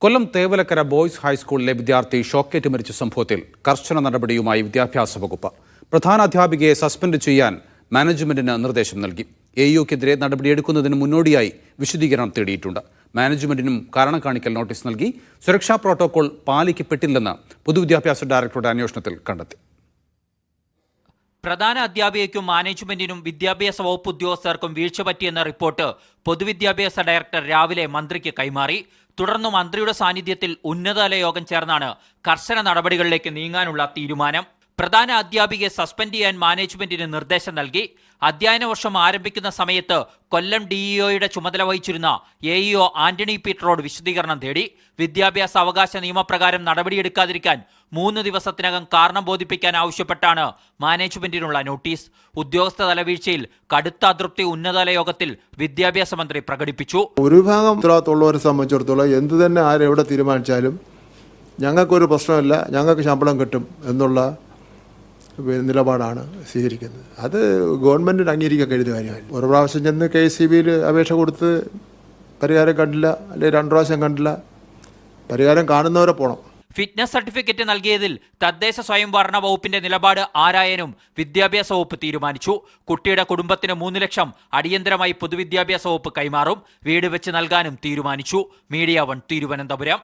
കൊല്ലം Thevalakkara boys ഹൈസ്കൂളിലെ വിദ്യാർത്ഥി ഷോക്കേറ്റ് മരിച്ച സംഭവത്തിൽ കർശന നടപടിയുമായി വിദ്യാഭ്യാസ വകുപ്പ്. പ്രധാന അധ്യാപികയെ സസ്പെൻഡ് ചെയ്യാൻ മാനേജ്മെന്റിന് നിർദ്ദേശം നൽകി. എഇഒക്കെതിരെ നടപടിയെടുക്കുന്നതിന് മുന്നോടിയായി വിശദീകരണം തേടിയിട്ടുണ്ട്. മാനേജ്മെന്റിനും കാരണം കാണിക്കൽ നോട്ടീസ് നൽകി. സുരക്ഷാ പ്രോട്ടോകോൾ പാലിക്കപ്പെട്ടില്ലെന്ന് പൊതുവിദ്യാഭ്യാസ ഡയറക്ടറുടെ അന്വേഷണത്തിൽ കണ്ടെത്തി. പ്രധാന അധ്യാപികയ്ക്കും മാനേജ്മെന്റിനും വിദ്യാഭ്യാസ വകുപ്പ് ഉദ്യോഗസ്ഥർക്കും വീഴ്ച പറ്റിയെന്ന റിപ്പോർട്ട് പൊതുവിദ്യാഭ്യാസ ഡയറക്ടർ രാവിലെ മന്ത്രിക്ക് കൈമാറി. തുടർന്ന് മന്ത്രിയുടെ സാന്നിധ്യത്തിൽ ഉന്നതതല യോഗം ചേർന്നാണ് കർശന നടപടികളിലേക്ക് നീങ്ങാനുള്ള തീരുമാനം. പ്രധാന അധ്യാപികയെ സസ്പെൻഡ് ചെയ്യാൻ മാനേജ്മെന്റിന് നിർദ്ദേശം നൽകി. അധ്യയന വർഷം ആരംഭിക്കുന്ന സമയത്ത് കൊല്ലം ഡിഇഒയുടെ ചുമതല വഹിച്ചിരുന്ന എഇഒ ആന്റണി പീറ്ററോട് വിശദീകരണം തേടി. വിദ്യാഭ്യാസ അവകാശ നിയമപ്രകാരം നടപടിയെടുക്കാതിരിക്കാൻ 3 ദിവസത്തിനകം കാരണം ബോധിപ്പിക്കാൻ ആവശ്യപ്പെട്ടാണ് മാനേജ്മെന്റിനുള്ള നോട്ടീസ്. ഉദ്യോഗസ്ഥ തലവീഴ്ചയിൽ കടുത്ത അതൃപ്തി ഉന്നതതല യോഗത്തിൽ വിദ്യാഭ്യാസ മന്ത്രി പ്രകടിപ്പിച്ചു. ഒരു ഭാഗം ഉത്തരവാദിത്തമുള്ളവരെ സംബന്ധിച്ചിടത്തോളം എന്ത് തന്നെ ആരെവിടെ തീരുമാനിച്ചാലും ഞങ്ങൾക്കൊരു പ്രശ്നമില്ല, ഞങ്ങൾക്ക് ശമ്പളം കിട്ടും എന്നുള്ള നിലപാടാണ് സ്വീകരിക്കുന്നത്. അത് ഗവൺമെന്റിന് അംഗീകരിക്കാൻ കഴിയുന്ന കാര്യമാണ്. ഒരു പ്രാവശ്യം ചെന്ന് KCBയിൽ അപേക്ഷ കൊടുത്ത് പരിഹാരം കണ്ടില്ല, അല്ലെങ്കിൽ 2 പ്രാവശ്യം കണ്ടില്ല, പരിഹാരം കാണുന്നവരെ പോകണം. ഫിറ്റ്നസ് സർട്ടിഫിക്കറ്റ് നൽകിയതിൽ തദ്ദേശ സ്വയംഭരണ വകുപ്പിന്റെ നിലപാട് ആരായാനും വിദ്യാഭ്യാസ വകുപ്പ് തീരുമാനിച്ചു. കുട്ടിയുടെ കുടുംബത്തിന് 3 ലക്ഷം അടിയന്തരമായി പൊതുവിദ്യാഭ്യാസ വകുപ്പ് കൈമാറും. വീട് വെച്ച് നൽകാനും തീരുമാനിച്ചു. മീഡിയ 1 തിരുവനന്തപുരം.